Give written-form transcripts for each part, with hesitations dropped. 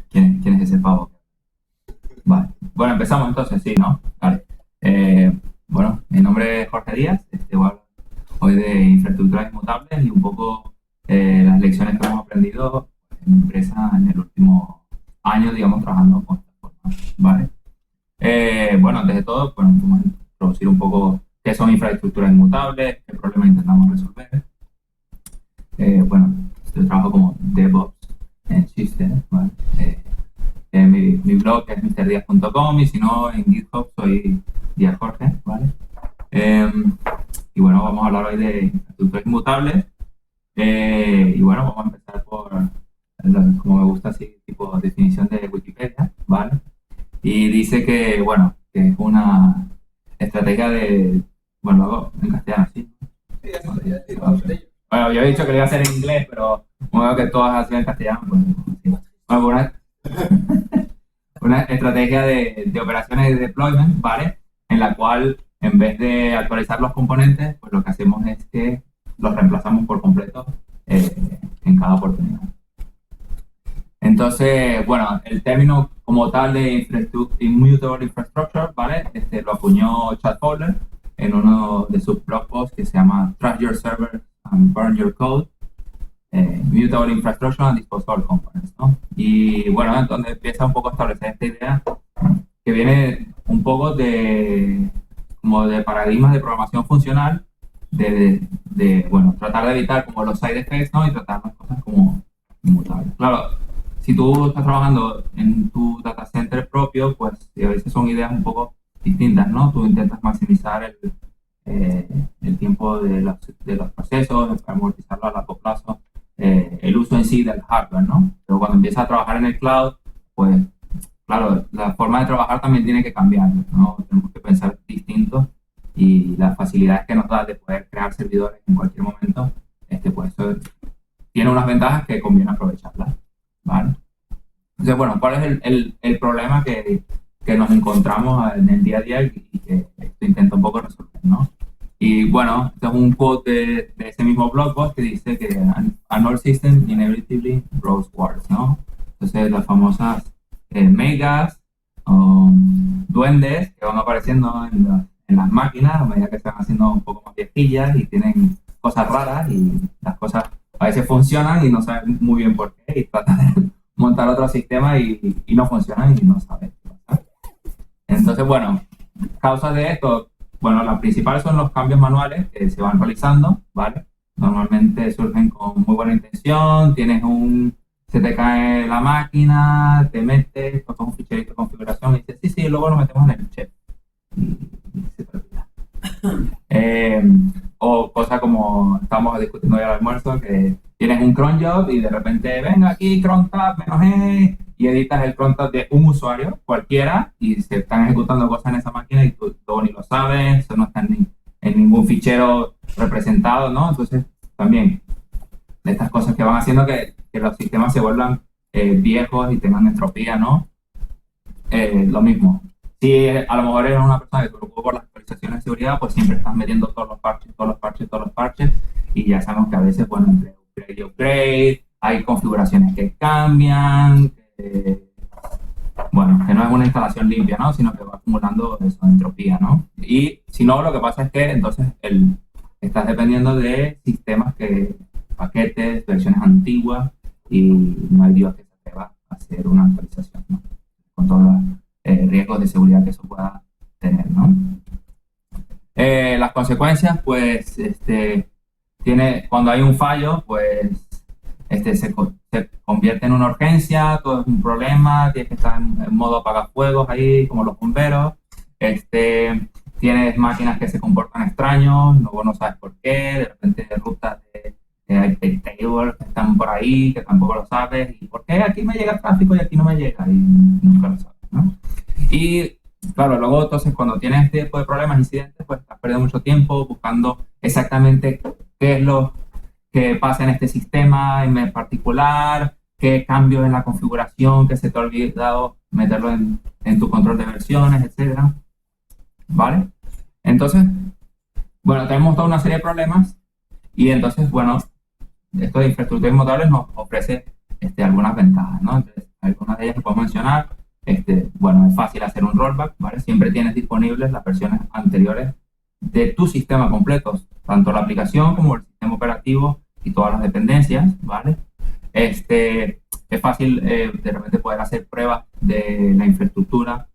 ¿Quién es ese pavo? Vale. Bueno, empezamos entonces, sí, ¿no? Vale. Bueno, mi nombre es Jorge Díaz. Voy a hablar hoy de infraestructuras inmutables y un poco las lecciones que hemos aprendido en mi empresa en el último año, digamos, trabajando con esta forma. ¿Vale? Bueno, antes de todo, bueno, vamos a introducir un poco qué son infraestructuras inmutables, qué problemas intentamos resolver. Bueno, yo trabajo como DevOps en System, ¿vale? Mi blog es mrdiaz.com y si no, en GitHub soy Díaz Jorge, ¿vale? Y bueno, vamos a hablar hoy de infraestructuras inmutables. Y bueno, vamos a empezar por, como me gusta así, tipo definición de Wikipedia, ¿vale? Y dice que, bueno, que es una estrategia de, bueno, lo hago en castellano, ¿sí? Bueno, yo he dicho que lo iba a hacer en inglés, pero como veo que todas hacen en castellano, pues sí. Bueno, una estrategia de operaciones de deployment, ¿vale? En la cual, en vez de actualizar los componentes, pues lo que hacemos es que los reemplazamos por completo en cada oportunidad. Entonces, bueno, el término como tal de Immutable Infrastructure, ¿vale? Lo acuñó Chad Fowler en uno de sus blog posts que se llama Trash Your Server and Burn Your Code. Immutable Infrastructure and Disposable Components, ¿no? Y bueno, entonces empieza un poco a establecer esta idea que viene un poco como de paradigmas de programación funcional, bueno, tratar de evitar como los side effects, ¿no? Y tratar las cosas como inmutables. Claro, si tú estás trabajando en tu data center propio, pues a veces son ideas un poco distintas, ¿no? Tú intentas maximizar el tiempo de los procesos, amortizarlo a largo plazo, el uso en sí del hardware, ¿no? Pero cuando empiezas a trabajar en el cloud, pues claro, la forma de trabajar también tiene que cambiar, ¿no? Tenemos que pensar distinto y las facilidades que nos da de poder crear servidores en cualquier momento, pues eso tiene unas ventajas que conviene aprovecharlas, ¿vale? Entonces, bueno, ¿cuál es el problema que nos encontramos en el día a día y que esto intenta un poco resolver, ¿no? Y bueno, este es un quote de ese mismo blog post que dice que an old system inevitably grows worse, ¿no? Entonces, las famosas megas o duendes que van apareciendo en las máquinas a medida que se van haciendo un poco más viejillas y tienen cosas raras y las cosas a veces funcionan y no saben muy bien por qué y tratan de montar otro sistema y no funcionan y no saben qué pasa. Entonces, bueno, causas de esto, bueno, las principales son los cambios manuales que se van realizando, ¿vale? Normalmente surgen con muy buena intención, se te cae la máquina, te metes, tocas un ficherito de configuración y dices, sí, luego lo metemos en el chef. Y se te olvida. O cosas como estamos discutiendo hoy al almuerzo, que tienes un cron job y de repente, venga aquí, cron tab, -e, y editas el cron tab de un usuario, cualquiera, y se están ejecutando cosas en esa máquina y tú ni lo sabes, eso no está en ningún fichero representado, ¿no? Entonces, también, estas cosas que van haciendo que los sistemas se vuelvan viejos y tengan entropía, ¿no? Lo mismo. Si a lo mejor eres una persona que te preocupa por las actualizaciones de seguridad, pues siempre estás metiendo todos los parches, y ya sabemos que a veces, bueno, entre upgrade y upgrade, hay configuraciones que cambian, bueno, que no es una instalación limpia, ¿no? Sino que va acumulando eso, entropía, ¿no? Y si no, lo que pasa es que entonces estás dependiendo de paquetes, versiones antiguas, y no hay Dios que se atreva a hacer una actualización, ¿no? Con todos los riesgos de seguridad que eso pueda tener, ¿no? Las consecuencias, pues, cuando hay un fallo, pues, se convierte en una urgencia, todo es un problema, tienes que estar en modo apagafuegos ahí, como los bomberos. Tienes máquinas que se comportan extraños, luego no sabes por qué, de repente rutas hay tables que están por ahí, que tampoco lo sabes, y por qué aquí me llega tráfico y aquí no me llega, y nunca lo sabes, ¿no? Y claro, luego entonces cuando tienes este tipo de problemas, incidentes, pues has perdido mucho tiempo buscando exactamente qué es lo que pasa en este sistema en particular, qué cambios en la configuración que se te ha olvidado meterlo en tu control de versiones, etcétera. ¿Vale? Entonces, bueno, tenemos toda una serie de problemas y entonces, bueno, esto de infraestructuras inmutables nos ofrece algunas ventajas, ¿no? Entonces, algunas de ellas que puedo mencionar, bueno, es fácil hacer un rollback, ¿vale? Siempre tienes disponibles las versiones anteriores de tu sistema completo, tanto la aplicación como el sistema operativo y todas las dependencias, ¿vale? Es fácil de repente poder hacer pruebas de la infraestructura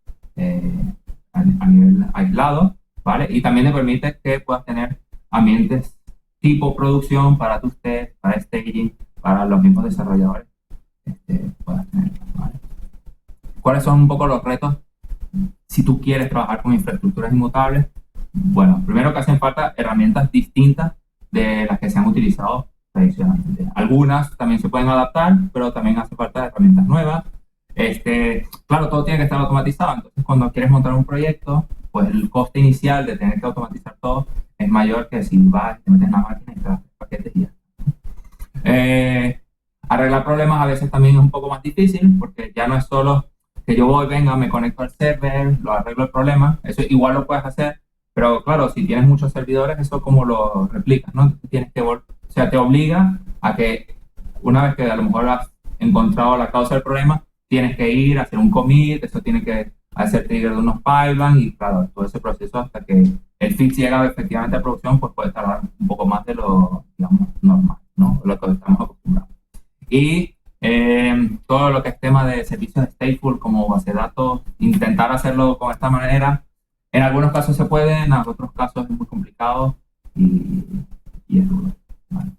a nivel aislado, ¿vale? Y también te permite que puedas tener ambientes tipo producción para tus tests, para staging, para los mismos desarrolladores, puedas tener, ¿vale? ¿Cuáles son un poco los retos si tú quieres trabajar con infraestructuras inmutables? Bueno, primero que hacen falta herramientas distintas de las que se han utilizado tradicionalmente. Algunas también se pueden adaptar, pero también hace falta herramientas nuevas. Claro, todo tiene que estar automatizado, entonces cuando quieres montar un proyecto, pues el coste inicial de tener que automatizar todo es mayor que si vas, te metes en la máquina y te das paquetes y ya. Arreglar problemas a veces también es un poco más difícil, porque ya no es solo que yo voy, venga, me conecto al server, lo arreglo el problema, eso igual lo puedes hacer, pero claro, si tienes muchos servidores, eso como lo replicas, ¿no? Entonces tienes que o sea, te obliga a que una vez que a lo mejor has encontrado la causa del problema, tienes que ir a hacer un commit, eso tiene que hacer trigger de unos pipelines y claro, todo ese proceso hasta que el fix llega efectivamente a producción, pues puede tardar un poco más de lo, digamos, normal, ¿no? Lo que estamos acostumbrados. Y todo lo que es tema de servicios stateful como base de datos, intentar hacerlo con esta manera, en algunos casos se puede, en otros casos es muy complicado y es duro, ¿vale?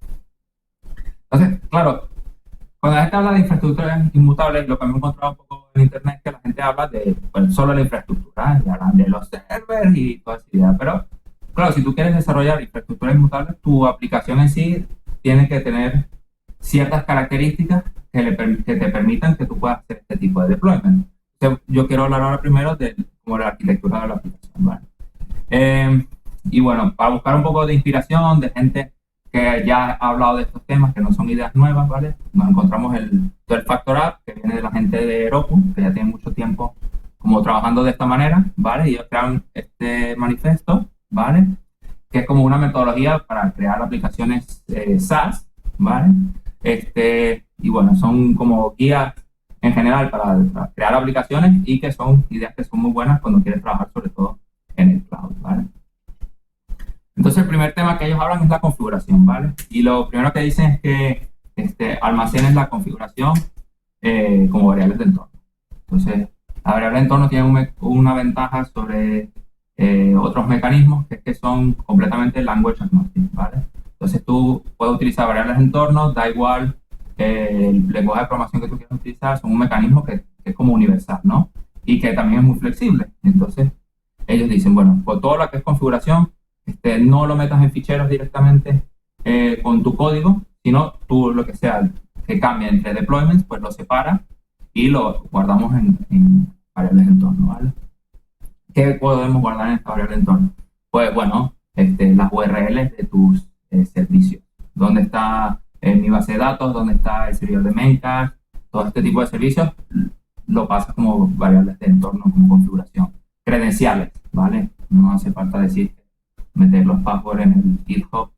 Entonces, claro, cuando la gente habla de infraestructuras inmutables, lo que me he encontrado un poco en internet es que la gente habla de solo la infraestructura, y hablan de los servers y toda esa idea, pero claro, si tú quieres desarrollar infraestructuras inmutables, tu aplicación en sí tiene que tener ciertas características que te permitan que tú puedas hacer este tipo de deployment. Entonces, yo quiero hablar ahora primero de como la arquitectura de la aplicación, ¿vale? Y bueno, para buscar un poco de inspiración de gente que ya ha hablado de estos temas, que no son ideas nuevas, ¿vale? Nos encontramos el 12 Factor App, que viene de la gente de Heroku, que ya tiene mucho tiempo como trabajando de esta manera, ¿vale? Y ellos crearon este manifiesto, ¿vale? Que es como una metodología para crear aplicaciones SaaS, ¿vale? Y bueno, son como guías en general para crear aplicaciones y que son ideas que son muy buenas cuando quieres trabajar sobre todo en el cloud, ¿vale? Entonces el primer tema que ellos hablan es la configuración, ¿vale? Y lo primero que dicen es que almacenes la configuración como variables de entorno. Entonces, la variable de entorno tiene una ventaja sobre otros mecanismos que es que son completamente language agnostic, ¿vale? Entonces tú puedes utilizar variables de entorno, da igual el lenguaje de programación que tú quieras utilizar, son un mecanismo que es como universal, ¿no? Y que también es muy flexible. Entonces, ellos dicen, bueno, por todo lo que es configuración, no lo metas en ficheros directamente con tu código, sino tú lo que sea que cambie entre deployments, pues lo separa y lo guardamos en variables de entorno, ¿vale? ¿Qué podemos guardar en esta variable de entorno? Pues bueno, las URLs de tus servicios. ¿Dónde está mi base de datos? ¿Dónde está el servidor de Memcache? Todo este tipo de servicios lo pasas como variables de entorno, como configuración. Credenciales, ¿vale? No hace falta decir meter los passwords en el GitHub,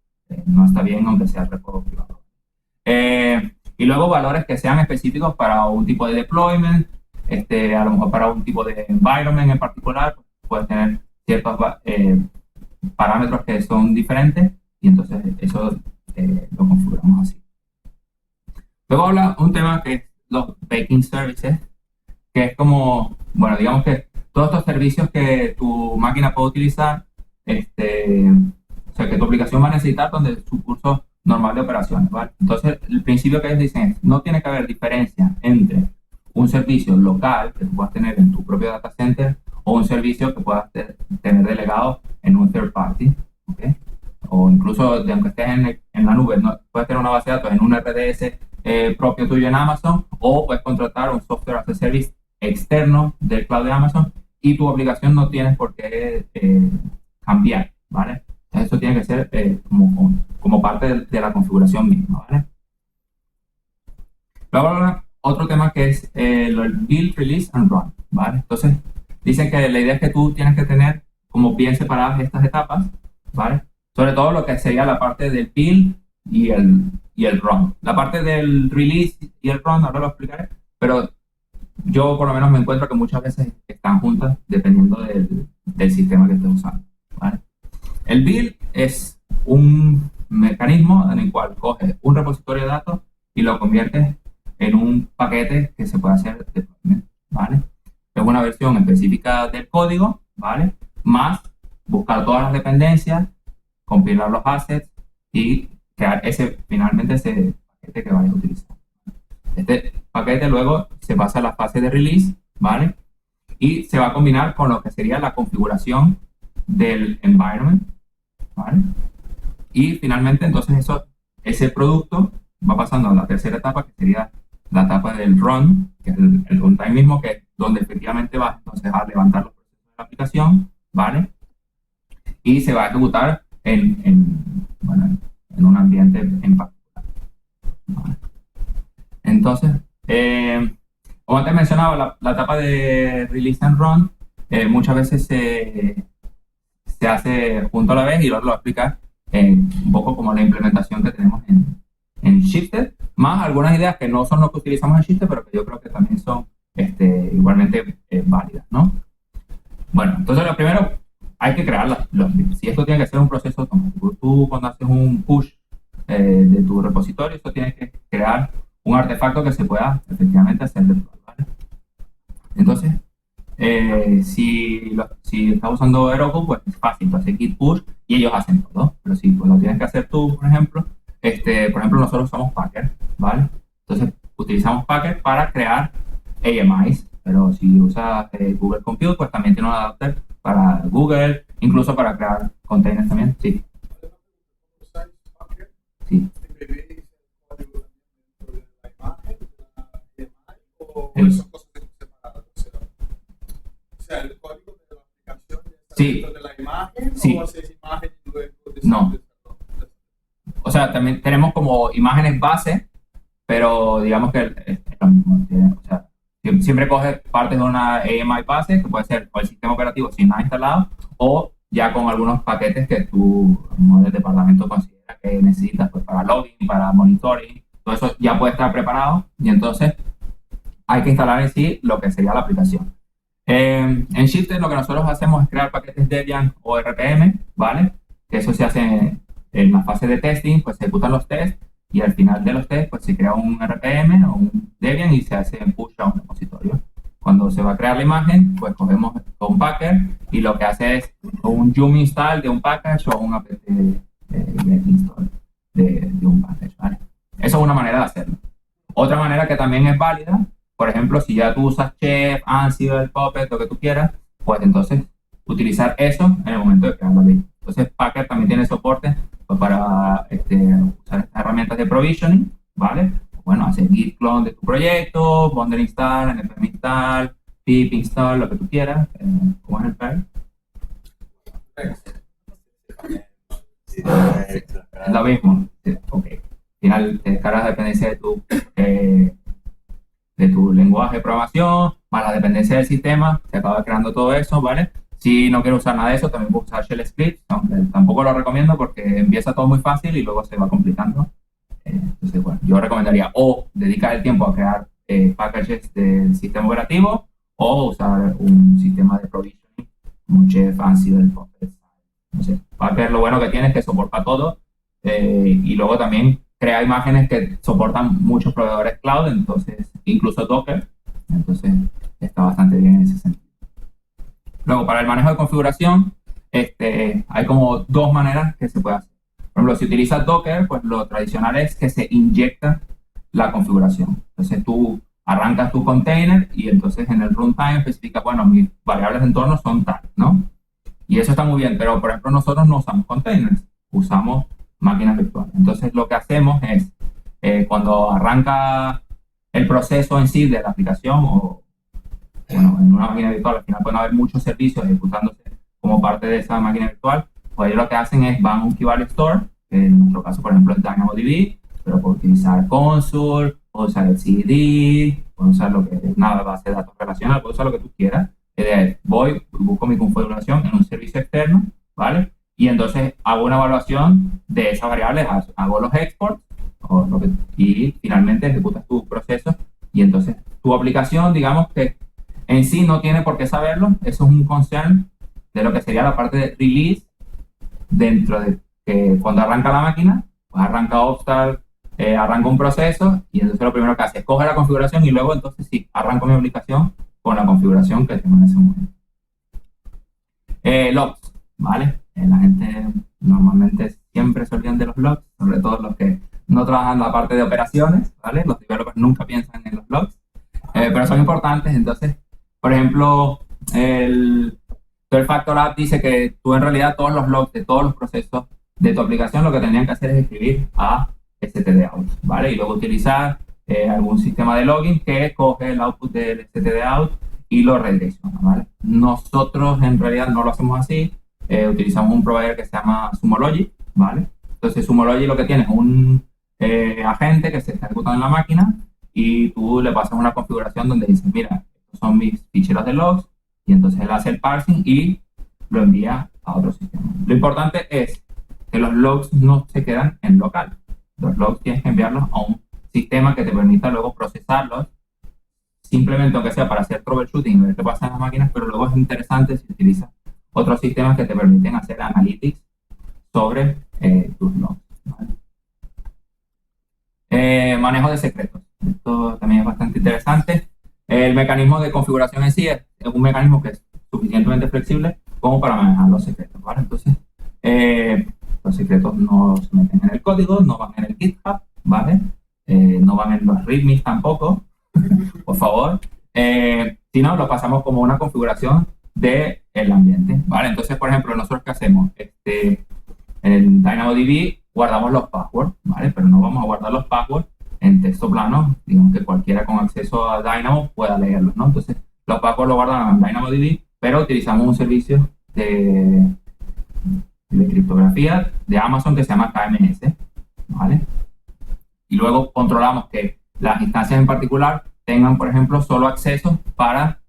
no está bien aunque sea repo privado. Y luego valores que sean específicos para un tipo de deployment, a lo mejor para un tipo de environment en particular, puedes tener ciertos parámetros que son diferentes y entonces eso lo configuramos así. Luego habla un tema que es los baking services, que es como, bueno, digamos que todos estos servicios que tu máquina puede utilizar, o sea, que tu aplicación va a necesitar donde su curso normal de operaciones, ¿vale? Entonces, el principio que ellos dicen es, no tiene que haber diferencia entre un servicio local que tú puedas tener en tu propio data center o un servicio que puedas tener delegado en un third party, ¿ok? O incluso, aunque estés en la nube, ¿no? Puedes tener una base de datos en un RDS propio tuyo en Amazon o puedes contratar un software as a service externo del cloud de Amazon y tu aplicación no tienes por qué cambiar, ¿vale? Entonces, eso tiene que ser como parte de la configuración misma, ¿vale? Luego, otro tema que es el build, release and run, ¿vale? Entonces, dicen que la idea es que tú tienes que tener como bien separadas estas etapas, ¿vale? Sobre todo lo que sería la parte del build, y el run. La parte del release y el run ahora lo explicaré, pero yo por lo menos me encuentro que muchas veces están juntas dependiendo del sistema que estés usando, ¿vale? El build es un mecanismo en el cual coges un repositorio de datos y lo conviertes en un paquete que se puede hacer deployment, ¿vale? Es una versión específica del código, ¿vale? Más buscar todas las dependencias, compilar los assets y crear finalmente ese paquete que vayas a utilizar. Este paquete luego se pasa a la fase de release, ¿vale? Y se va a combinar con lo que sería la configuración del environment, ¿vale? Y finalmente, entonces, ese producto va pasando a la tercera etapa, que sería la etapa del run, que es el runtime mismo, que es donde efectivamente vas entonces a levantar los procesos de la aplicación, ¿vale? Y se va a ejecutar bueno, en un ambiente en particular, ¿vale? Entonces, como antes mencionaba, la etapa de release and run muchas veces se hace junto a la vez, y luego lo voy a explicar un poco como la implementación que tenemos en Shifted, más algunas ideas que no son lo que utilizamos en Shifted, pero que yo creo que también son igualmente válidas, ¿no? Bueno, entonces lo primero, hay que crear los scripts. Si esto tiene que ser un proceso automático, tú cuando haces un push de tu repositorio, esto tienes que crear un artefacto que se pueda efectivamente hacer deploy, ¿vale? Entonces, si estás usando Heroku, pues es fácil, tú haces git push y ellos hacen todo. Pero si pues, lo tienes que hacer tú, por ejemplo, nosotros usamos Packer, ¿vale? Entonces, utilizamos Packer para crear AMIs, pero si usas Google Compute, pues también tiene un adapter para Google, incluso para crear containers también, sí. Sí. Son cosas separadas. O sea, el código de la aplicación sí. De la imagen, sí. O haces imagen y luego no. O sea, también tenemos como imágenes base, pero digamos que es lo mismo. O sea, siempre coges partes de una AMI base, que puede ser o el sistema operativo sin nada instalado, o ya con algunos paquetes que tú, como el departamento, considera que necesitas pues, para login, para monitoring, todo eso ya puede estar preparado, y entonces hay que instalar en sí lo que sería la aplicación. En Shifted lo que nosotros hacemos es crear paquetes Debian o RPM, ¿vale? Que eso se hace en la fase de testing, pues se ejecutan los tests, y al final de los tests pues se crea un RPM o un Debian y se hace un push a un repositorio. Cuando se va a crear la imagen, pues cogemos un packer y lo que hace es un yum install de un package o un apt install de un package, ¿vale? Eso es una manera de hacerlo. Otra manera que también es válida, por ejemplo, si ya tú usas Chef, Ansible, Puppet, lo que tú quieras, pues entonces utilizar eso en el momento de crear la ley. Entonces Packer también tiene soporte pues, para usar estas herramientas de provisioning, ¿vale? Bueno, hacer git clone de tu proyecto, bundle install, npm install, pip install, lo que tú quieras, como es el pack. Es lo mismo. Ok. Al final te descargas la dependencia de tu lenguaje de programación, más la dependencia del sistema, se acaba creando todo eso, ¿vale? Si no quiero usar nada de eso, también puedo usar Shell Script, aunque tampoco lo recomiendo porque empieza todo muy fácil y luego se va complicando. Entonces, bueno, yo recomendaría o dedicar el tiempo a crear packages del sistema operativo o usar un sistema de provisioning como Chef, Ansible, Puppet. No sé, Packer lo bueno que tiene es que soporta todo y luego también crea imágenes que soportan muchos proveedores cloud, entonces incluso Docker, entonces está bastante bien en ese sentido. Luego, para el manejo de configuración, hay como dos maneras que se puede hacer. Por ejemplo, si utilizas Docker, pues lo tradicional es que se inyecta la configuración. Entonces tú arrancas tu container y entonces en el runtime especifica, bueno, mis variables de entorno son tal, ¿no? Y eso está muy bien, pero por ejemplo nosotros no usamos containers, usamos máquinas virtuales. Entonces lo que hacemos es, cuando arranca el proceso en sí de la aplicación, o bueno, en una máquina virtual al final pueden haber muchos servicios ejecutándose como parte de esa máquina virtual, pues ellos lo que hacen es van a un Key Value Store, que en nuestro caso por ejemplo es DynamoDB, pero puedo utilizar Consul, puedo usar el CD, puedo usar lo que es una base de datos relacional, puedo usar lo que tú quieras. Voy, busco mi configuración en un servicio externo, ¿vale? y entonces hago una evaluación de esas variables, hago los exports y finalmente ejecutas tu proceso y entonces tu aplicación, digamos que en sí no tiene por qué saberlo, eso es un concern de lo que sería la parte de release dentro de que cuando arranca la máquina, pues arranca Upstart, arranca un proceso y entonces lo primero que hace es coge la configuración y luego entonces sí, arranco mi aplicación con la configuración que tengo en ese momento. Logs, ¿vale? La gente normalmente siempre se olvidan de los logs, sobre todo los que no trabajan en la parte de operaciones, ¿vale? Los developers nunca piensan en los logs, pero son importantes. Entonces, por ejemplo, el Factor App dice que tú en realidad todos los logs de todos los procesos de tu aplicación lo que tendrían que hacer es escribir a stdout, ¿vale? Y luego utilizar algún sistema de login que coge el output del stdout y lo redirecciona, ¿vale? Nosotros en realidad no lo hacemos así, utilizamos un provider que se llama Sumology, ¿vale? Entonces Sumology lo que tiene es un agente que se está ejecutando en la máquina y tú le pasas una configuración donde dices, mira, estos son mis ficheros de logs, y entonces él hace el parsing y lo envía a otro sistema. Lo importante es que los logs no se quedan en local. Los logs tienes que enviarlos a un sistema que te permita luego procesarlos, simplemente aunque sea para hacer troubleshooting y ver qué pasa en las máquinas, pero luego es interesante si utilizas otros sistemas que te permiten hacer analytics sobre tus logs, ¿vale? Manejo de secretos. Esto también es bastante interesante. El mecanismo de configuración en sí es un mecanismo que es suficientemente flexible como para manejar los secretos, ¿vale? Entonces, los secretos no se meten en el código, no van en el GitHub, ¿vale? No van en los readmes tampoco, por favor. Sino lo pasamos como una configuración del ambiente, ¿vale? Entonces, por ejemplo, nosotros ¿qué hacemos? En DynamoDB guardamos los passwords, ¿vale? Pero no vamos a guardar los passwords en texto plano, digamos que cualquiera con acceso a Dynamo pueda leerlos, ¿no? Entonces, los passwords los guardan en DynamoDB, pero utilizamos un servicio de criptografía de Amazon que se llama KMS, ¿vale? Y luego controlamos que las instancias en particular tengan, por ejemplo, solo acceso para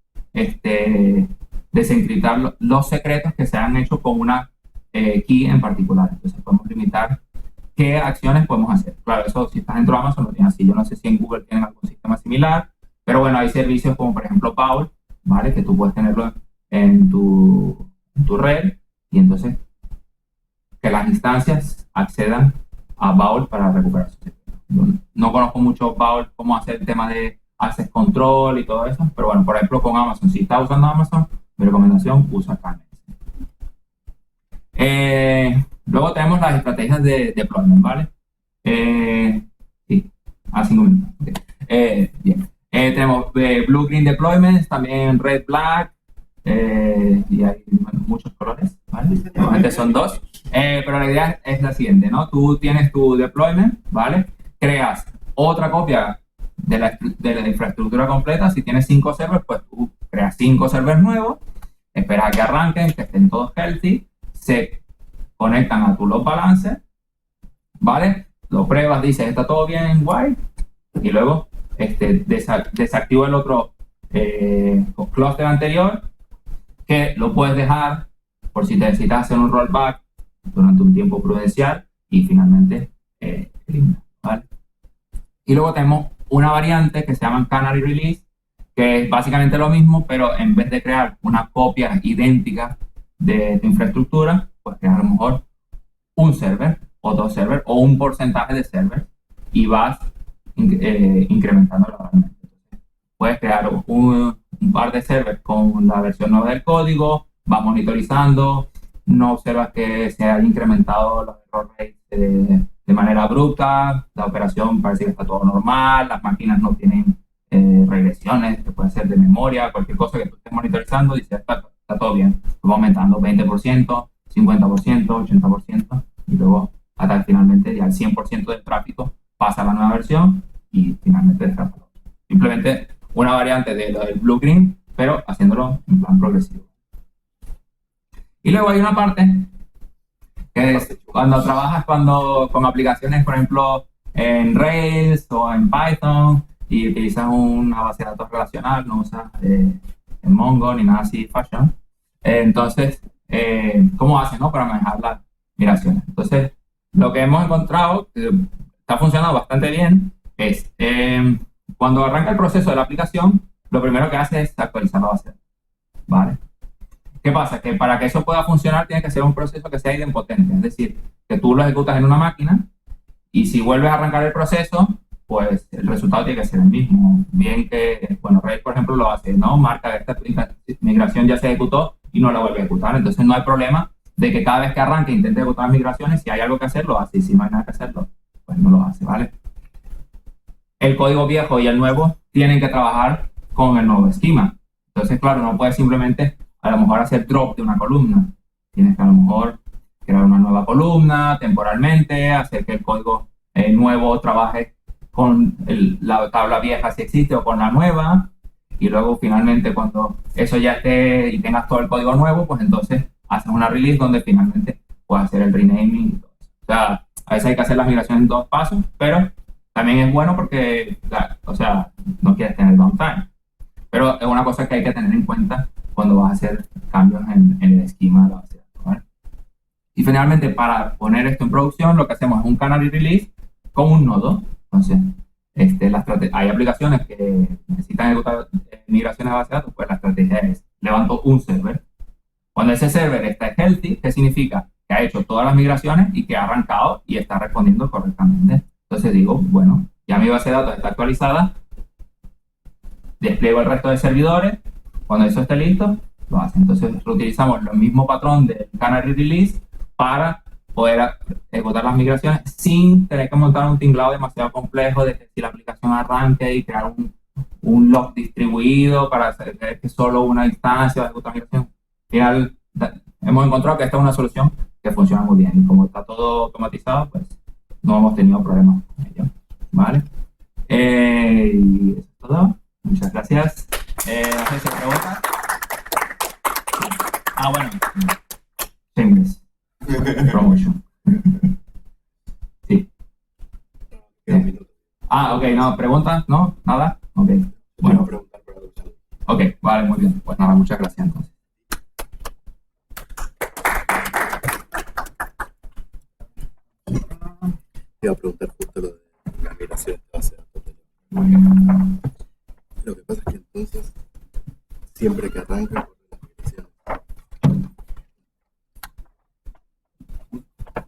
desencriptar los secretos que se han hecho con una key en particular. Entonces, podemos limitar qué acciones podemos hacer. Claro, eso si estás dentro de Amazon lo tienes así. Yo no sé si en Google tienen algún sistema similar, pero bueno, hay servicios como por ejemplo Paul, ¿vale? Que tú puedes tenerlo en tu red y entonces que las instancias accedan a Baul para recuperar sus secretos. Yo no conozco mucho Baul, cómo hacer el tema de access control y todo eso, pero bueno, por ejemplo con Amazon, si estás usando Amazon, mi recomendación, usa KMS. Luego tenemos las estrategias de deployment, ¿vale? Sí, a 5 minutos. Okay. Bien. Tenemos Blue Green Deployments, también Red Black, y hay muchos colores, ¿vale? Normalmente son 2. Pero la idea es la siguiente, ¿no? Tú tienes tu deployment, ¿vale? Creas otra copia de la infraestructura completa. Si tienes 5 servers, pues tú creas 5 servers nuevos, esperas a que arranquen, que estén todos healthy, se conectan a tu load balancer, ¿vale? Lo pruebas, dices, está todo bien, guay, y luego desactivo el otro cluster anterior, que lo puedes dejar por si necesitas hacer un rollback durante un tiempo prudencial y finalmente elimina, ¿vale? Y luego tenemos una variante que se llama Canary Release, que es básicamente lo mismo, pero en vez de crear una copia idéntica de tu infraestructura, pues crear a lo mejor un server o 2 servers o un porcentaje de servers y vas incrementando gradualmente. Puedes crear un par de servers con la versión nueva del código, vas monitorizando, no observas que se haya incrementado los error rates de manera abrupta, la operación parece que está todo normal, las máquinas no tienen regresiones, que pueden ser de memoria, cualquier cosa que tú estés monitorizando, dices, está todo bien, va aumentando 20%, 50%, 80%, y luego hasta que finalmente ya el 100% del tráfico pasa a la nueva versión y finalmente descarta. Simplemente una variante de lo del Blue Green, pero haciéndolo en plan progresivo. Y luego hay una parte que es cuando trabajas con aplicaciones, por ejemplo, en Rails o en Python y utilizas una base de datos relacional, no usas en Mongo ni nada así fashion. Entonces, ¿cómo haces, no? Para manejar migraciones. Entonces, lo que hemos encontrado, que está funcionando bastante bien, es cuando arranca el proceso de la aplicación, lo primero que hace es actualizar la base de datos, ¿vale? ¿Qué pasa? Que para que eso pueda funcionar tiene que ser un proceso que sea idempotente, es decir, que tú lo ejecutas en una máquina y si vuelves a arrancar el proceso, pues el resultado tiene que ser el mismo. Bien que, bueno, Rails, por ejemplo, lo hace, ¿no? Marca esta migración ya se ejecutó y no la vuelve a ejecutar. Entonces no hay problema de que cada vez que arranque intente ejecutar las migraciones, si hay algo que hacer, lo hace. Y si no hay nada que hacerlo, pues no lo hace, ¿vale? El código viejo y el nuevo tienen que trabajar con el nuevo esquema. Entonces, claro, no puedes simplemente a lo mejor hacer drop de una columna. Tienes que a lo mejor crear una nueva columna temporalmente, hacer que el código nuevo trabaje con la tabla vieja si existe o con la nueva, y luego finalmente cuando eso ya esté y tengas todo el código nuevo, pues entonces haces una release donde finalmente puedes hacer el renaming y todo eso. O sea, a veces hay que hacer las migraciones en 2 pasos, pero también es bueno porque, o sea, no quieres tener downtime. Pero es una cosa que hay que tener en cuenta cuando vas a hacer cambios en el esquema de la base de datos, ¿vale? Y finalmente, para poner esto en producción, lo que hacemos es un canary release con un nodo. Entonces, hay aplicaciones que necesitan ejecutar migraciones a base de datos, pues la estrategia es levanto un server. Cuando ese server está healthy, ¿qué significa? Que ha hecho todas las migraciones y que ha arrancado y está respondiendo correctamente. Entonces digo, bueno, ya mi base de datos está actualizada, despliego el resto de servidores, cuando eso esté listo, lo hace. Entonces reutilizamos el mismo patrón del canary release para poder ejecutar las migraciones sin tener que montar un tinglado demasiado complejo de que si la aplicación arranque y crear un log distribuido para hacer que solo una instancia va a ejecutar migración. Al final, hemos encontrado que esta es una solución que funciona muy bien y como está todo automatizado, pues no hemos tenido problemas con ello, ¿vale? Y eso es todo. Muchas gracias. No sé si hay preguntas. Bueno. Shameless. Promotion. Sí. Ok, no, ¿preguntas? ¿No? ¿Nada? Ok. Bueno. Ok, vale, muy bien. Pues nada, muchas gracias entonces. Te iba a preguntar justo lo de la migración de base de datos. Lo que pasa es que entonces, siempre que arranca, las migraciones.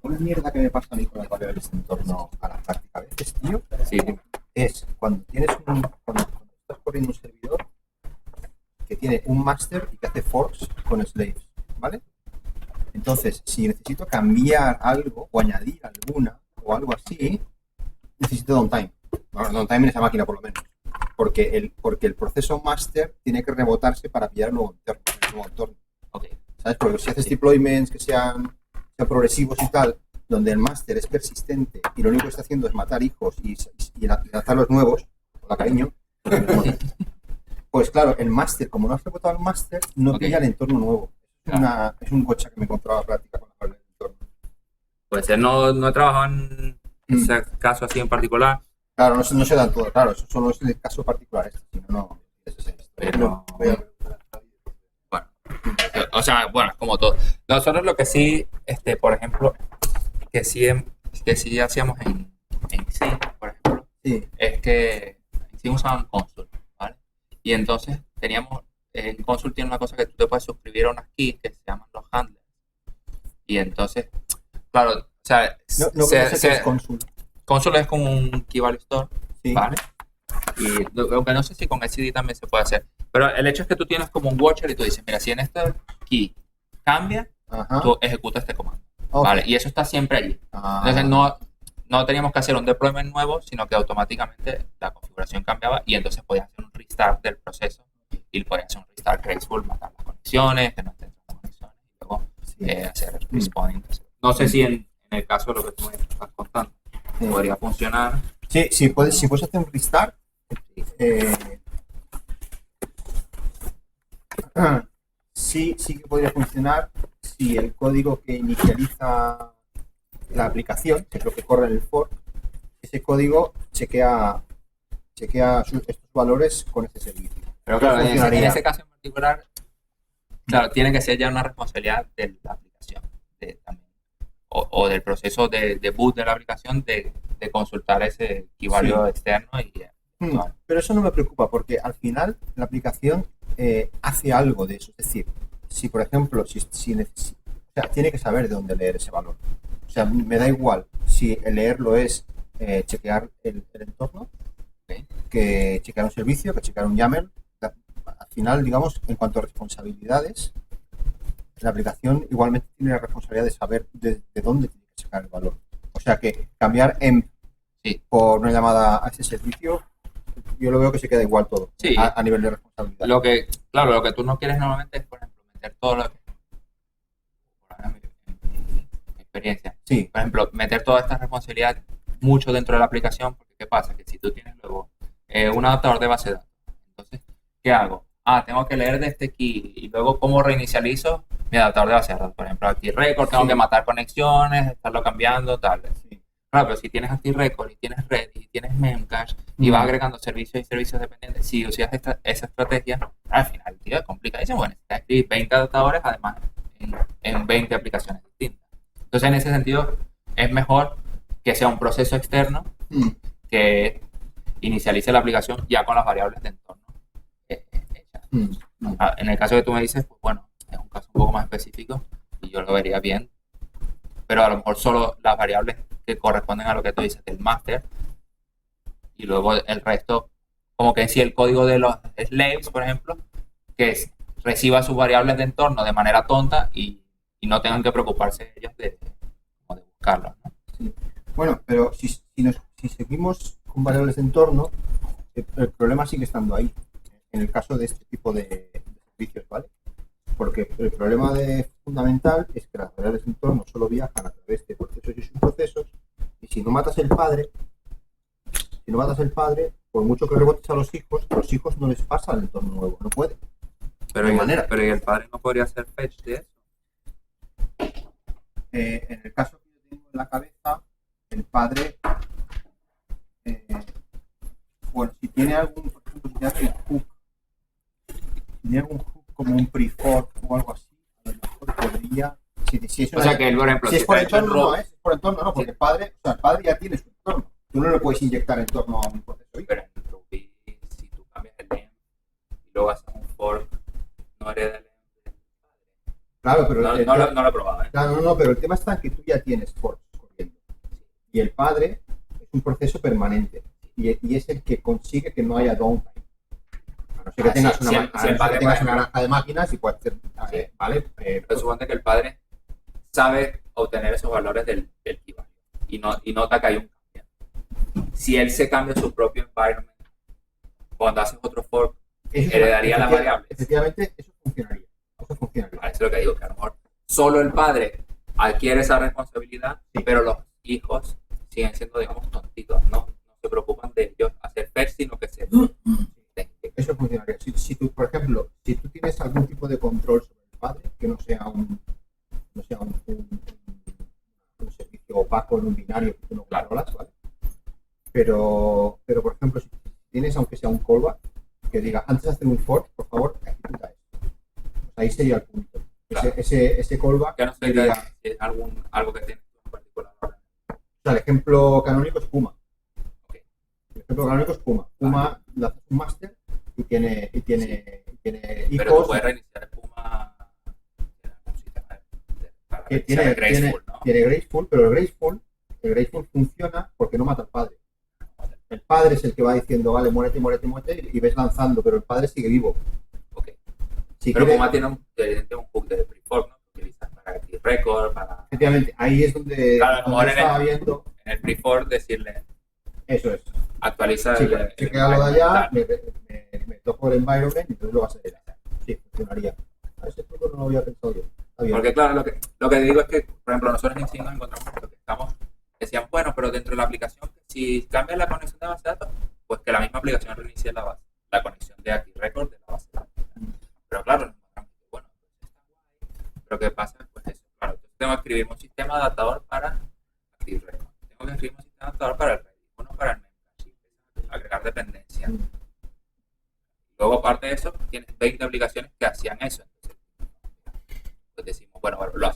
Una mierda que me pasa a mí con el variables en torno a la práctica a veces, tío, Sí. es cuando estás corriendo un servidor que tiene un master y que hace forks con slaves, ¿vale? Entonces, si necesito cambiar algo o añadir alguna o algo así, necesito downtime. Bueno, downtime en esa máquina por lo menos. Porque el proceso master tiene que rebotarse para pillar el nuevo entorno. Okay. ¿Sabes? Porque si haces deployments que sean progresivos y tal, donde el master es persistente y lo único que está haciendo es matar hijos y lanzar los nuevos, con cariño, pues claro, el master, como no has rebotado el master, no pilla el entorno nuevo. Es un gocha que me encontraba a la práctica con el entorno. Pues no he trabajado en ese caso así en particular. Claro, no se dan todo, claro, eso solo es el caso particular, si no, eso es esto. Pero, bueno, o sea, bueno, como todo. Nosotros lo que sí, por ejemplo, que sí hacíamos en sí, por ejemplo, sí, es que sí usaban Consul, ¿vale? Y entonces en Consul tiene una cosa que tú te puedes suscribir a unas keys que se llaman los handlers. Y entonces, claro, o sea, no sé qué es Consul. Consul es como un key value store, Sí. ¿vale? Y aunque no sé si con etcd también se puede hacer. Pero el hecho es que tú tienes como un watcher y tú dices, mira, si en este key cambia, tú ejecutas este comando. Okay. ¿Vale? Y eso está siempre allí. Entonces no teníamos que hacer un deployment nuevo, sino que automáticamente la configuración cambiaba y entonces podías hacer un restart del proceso y podías hacer un restart graceful, matar las conexiones, que no estén las conexiones y luego hacer respawn. No sé si en el caso de lo que tú me estás contando podría funcionar. Sí, si puedes hacer un restart, sí que podría funcionar si el código que inicializa la aplicación, que es lo que corre en el fork, ese código chequea estos valores con este servicio. Pero claro, en ese caso en particular, claro, tiene que ser ya una responsabilidad de la aplicación también o del proceso de boot de la aplicación de consultar ese equivalio externo y Pero eso no me preocupa porque al final la aplicación hace algo de eso. Es decir, si por ejemplo, o sea, tiene que saber de dónde leer ese valor. O sea, me da igual si el leerlo es chequear el entorno, que chequear un servicio, que chequear un YAML. Al final, digamos, en cuanto a responsabilidades, la aplicación igualmente tiene la responsabilidad de saber de dónde tiene que checar el valor. O sea que cambiar emp por una llamada a ese servicio, yo lo veo que se queda igual todo a nivel de responsabilidad. Lo que tú no quieres normalmente es, por ejemplo, meter todo lo que, mi experiencia, por ejemplo, meter toda esta responsabilidad mucho dentro de la aplicación, porque ¿qué pasa? Que si tú tienes luego un adaptador de base de datos, entonces, ¿qué hago? Tengo que leer de este key y luego ¿cómo reinicializo mi adaptador de base de datos? Por ejemplo, Active Record, tengo que matar conexiones, estarlo cambiando, tal vez. Claro, pero si tienes Active Record y tienes Redis y tienes Memcache y vas agregando servicios y servicios dependientes, si usas esa estrategia, al final, tío, es complicadísimo. Bueno, necesitas escribir 20 adaptadores, además, en 20 aplicaciones distintas. Entonces, en ese sentido, es mejor que sea un proceso externo que inicialice la aplicación ya con las variables de entorno hechas. En el caso que tú me dices, pues bueno, es un caso un poco más específico y yo lo vería bien, pero a lo mejor solo las variables que corresponden a lo que tú dices del master y luego el resto, como que en sí el código de los slaves, por ejemplo, que reciba sus variables de entorno de manera tonta y no tengan que preocuparse ellos de buscarlos, ¿no? Sí. Bueno, pero si seguimos con variables de entorno, el problema sigue estando ahí, en el caso de este tipo de servicios, ¿vale? Porque el problema fundamental es que las variables de entorno solo viajan a través de procesos y subprocesos, y si no matas el padre, por mucho que rebotes a los hijos no les pasa al entorno nuevo, no puede. Pero ¿y el padre no podría hacer fetch de eso? En el caso que yo tengo en la cabeza, el padre, bueno, si tiene algún, por ejemplo, si tiene hook, como un prefork o algo así, a lo mejor podría. Si es o sea que él, por ejemplo, si es por entorno, no, es por entorno, no, porque el padre ya tiene su entorno. Tú no le puedes inyectar entorno a un proceso. Pero en Ruby, si tú cambias el name y luego haces un fork, no hereda el name del padre. Claro, pero no lo he probado, ¿eh? Claro, no, pero el tema está en que tú ya tienes forks corriendo. Y el padre es un proceso permanente. Y es el que consigue que no haya downtime. A no ser que tengas una granja de máquinas y puedes hacer, ¿vale? Pero suponte que el padre sabe obtener esos valores del keyvalue y nota que hay un cambio. Si él se cambia su propio environment, cuando haces otro fork, heredaría las variables. Efectivamente, eso funcionaría. Eso es lo que digo, que a lo mejor solo el padre adquiere esa responsabilidad, pero los hijos siguen siendo, digamos, tontitos, ¿no? No se preocupan de ellos hacer fetch, sino que se... Eso funcionaría. Si tú, por ejemplo, si tú tienes algún tipo de control sobre el padre, que no sea un servicio opaco en un binario que tú no controlas, ¿vale? Pero, por ejemplo, si tienes, aunque sea un callback, que diga, antes de hacer un fork, por favor, ejecuta esto. Pues ahí sería el punto. Claro. Ese callback... Que no sé si es algo que tienes en particular. O sea, el ejemplo canónico es Puma. Okay. El ejemplo canónico es Puma. Puma le haces un master y tiene hijos. Pero tú puedes reiniciar el Puma un sistema para que tiene Graceful, ¿no? Tiene Graceful, pero el Graceful funciona porque no mata al padre. El padre es el que va diciendo, vale, muérete, y ves lanzando, pero el padre sigue vivo. Okay. Pero Puma tiene un hook de prefork, ¿no? Que utilizas para Active Record, para... Efectivamente, ahí es donde, estaba viendo. En el prefork decirle... Eso es. Actualiza chequealo de allá, me toco el environment y entonces lo vas a hacer. Sí, funcionaría. A ese punto no lo había pensado yo. Porque claro, lo que digo es que, por ejemplo, nosotros en Sync nos encontramos que decíamos, bueno, pero dentro de la aplicación, si cambias la conexión de base de datos, pues que la misma aplicación reinicie la conexión de Active Record de la base de datos. Pero claro, nos encontramos que, bueno, pero ¿qué pasa? Pues eso, claro, entonces tengo que escribir un sistema adaptador para Active Record. Tengo que escribir un sistema adaptador para el Redis, uno para el Memcache, agregar dependencia. Luego, aparte de eso, tienes 20 aplicaciones que hacían eso. Entonces decimos, bueno, lo